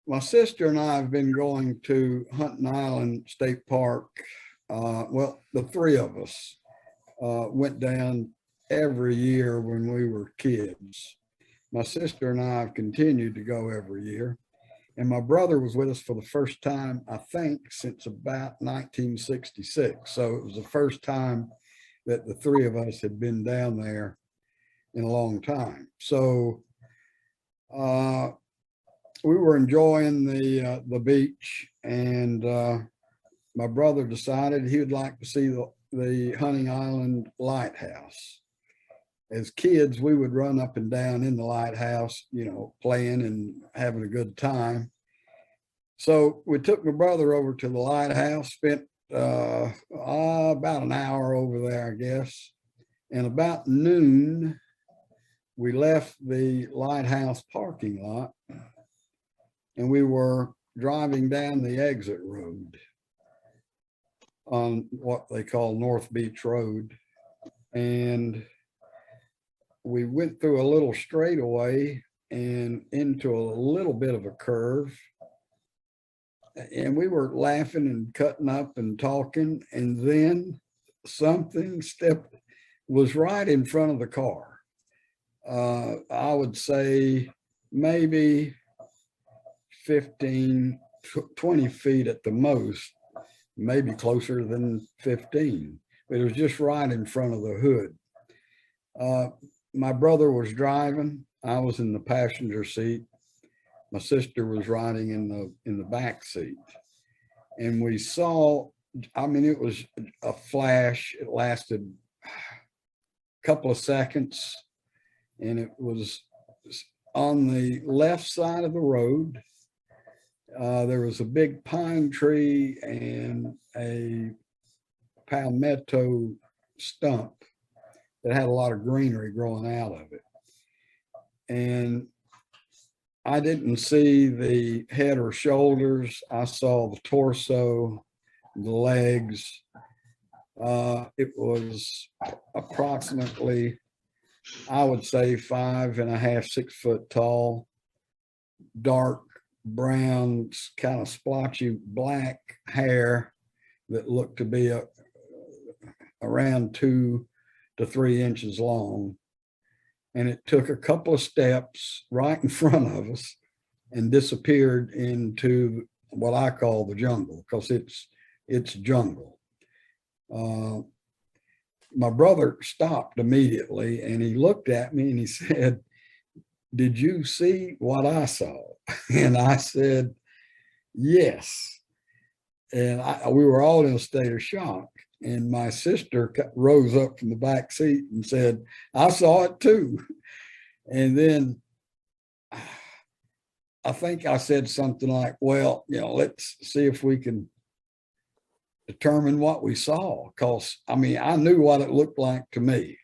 My sister and I have been going to Hunting Island State Park. Well, the three of us went down every year when we were kids. My sister and I have continued to go every year. And my brother was with us for the first time, I think, since about 1966. So it was the first time that the three of us had been down there in a long time. So we were enjoying the beach, and my brother decided he would like to see the Hunting Island lighthouse. As kids, we would run up and down in the lighthouse, you know, playing and having a good time. So we took my brother over to the lighthouse, spent about an hour over there, I guess. And about noon, we left the lighthouse parking lot and we were driving down the exit road on what they call North Beach Road. And we went through a little straightaway and into a little bit of a curve. And we were laughing and cutting up and talking. And then something was right in front of the car. I would say maybe 15, 20 feet at the most, maybe closer than 15. But it was just right in front of the hood. My brother was driving. I was in the passenger seat. My sister was riding in the back seat. And we saw, I mean, it was a flash. It lasted a couple of seconds. And it was on the left side of the road. There was a big pine tree and a palmetto stump that had a lot of greenery growing out of it. And I didn't see the head or shoulders. I saw the torso, the legs. It was approximately, I would say 5.5, 6 foot tall, dark brown, kind of splotchy black hair that looked to be around 2 to 3 inches long. And it took a couple of steps right in front of us and disappeared into what I call the jungle, because it's jungle. My brother stopped immediately and he looked at me and he said, "Did you see what I saw?" And I said, "Yes." And we were all in a state of shock. And my sister rose up from the back seat and said, "I saw it too." And then I think I said something like, "Well, you know, let's see if we can determine what we saw." Because, I mean, I knew what it looked like to me.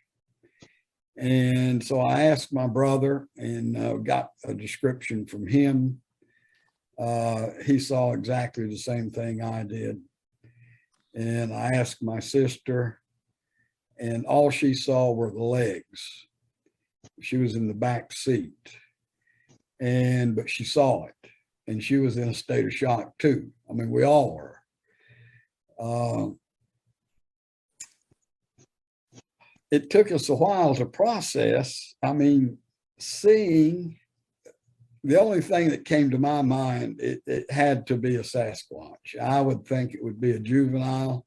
And so I asked my brother and got a description from him. He saw exactly the same thing I did. And I asked my sister, and all she saw were the legs. She was in the back seat, but she saw it, and she was in a state of shock too. I mean, we all were. It took us a while to process. I mean, seeing, the only thing that came to my mind, it had to be a Sasquatch. I would think it would be a juvenile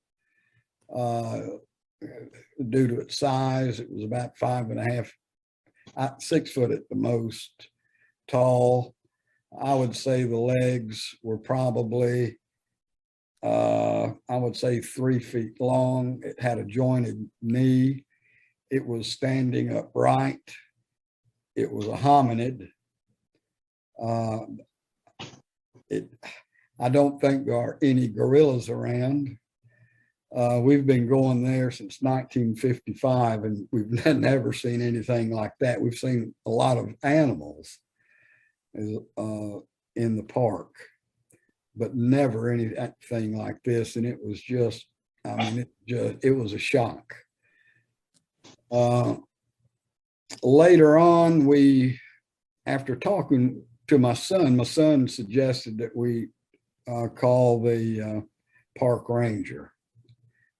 due to its size. It was about 5.5, 6 foot at the most tall. I would say the legs were probably, I would say 3 feet long. It had a jointed knee. It was standing upright. It was a hominid. I don't think there are any gorillas around. We've been going there since 1955 and we've never seen anything like that. We've seen a lot of animals in the park, but never anything like this. And it was just, I mean, it was a shock. Later on, after talking to my son. My son suggested that we call the park ranger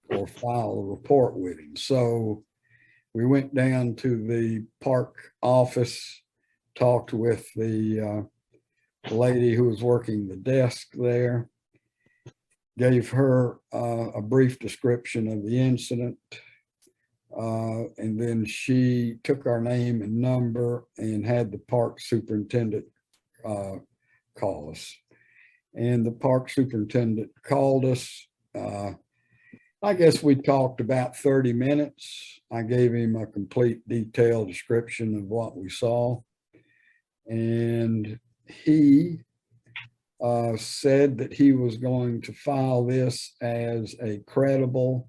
or file a report with him. So we went down to the park office, talked with the lady who was working the desk there, gave her a brief description of the incident. And then she took our name and number and had the park superintendent call us. And the park superintendent called us. I guess we talked about 30 minutes. I gave him a complete detailed description of what we saw. And he said that he was going to file this as a credible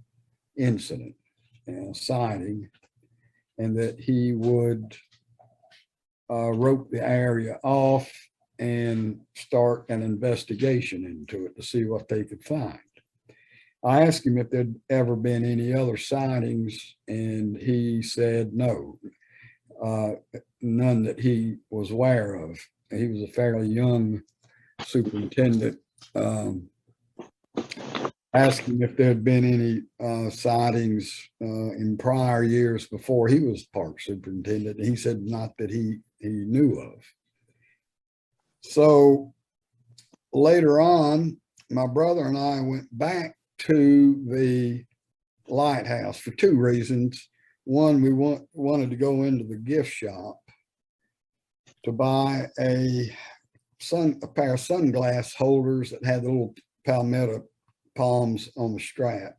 incident, sighting, and that he would rope the area off and start an investigation into it to see what they could find. I asked him if there'd ever been any other sightings, and he said no, none that he was aware of. He was a fairly young superintendent. Asked him if there had been any sightings in prior years before he was park superintendent. And he said not that he knew of. So later on, my brother and I went back to the lighthouse for two reasons. One, we wanted to go into the gift shop to buy a pair of sunglass holders that had the little palmetto palms on the strap.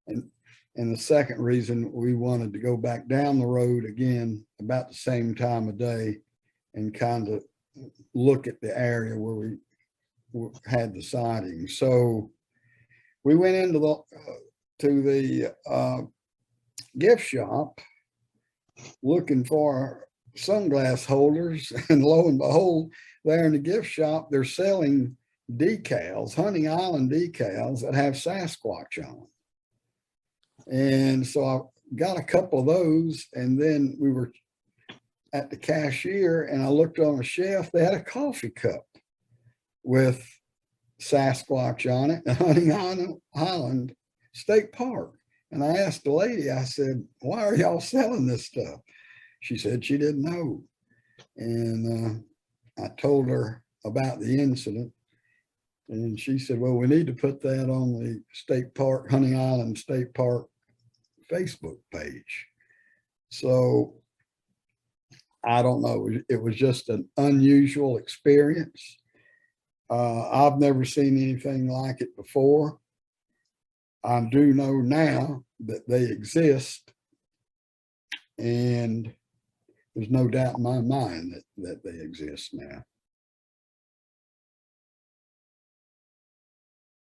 And the second reason, we wanted to go back down the road again about the same time of day and kind of look at the area where we had the sighting. So we went into the gift shop looking for sunglass holders, and lo and behold, there in the gift shop, they're selling decals, Hunting Island decals that have Sasquatch on them. And so I got a couple of those, and then we were at the cashier and I looked on a shelf, they had a coffee cup with Sasquatch on it, Hunting Island State Park. And I asked the lady, I said, why are y'all selling this stuff? She said she didn't know. And I told her about the incident. And she said, well, we need to put that on the state park, Hunting Island State Park Facebook page. So I don't know. It was just an unusual experience. I've never seen anything like it before. I do know now that they exist, and there's no doubt in my mind that they exist now.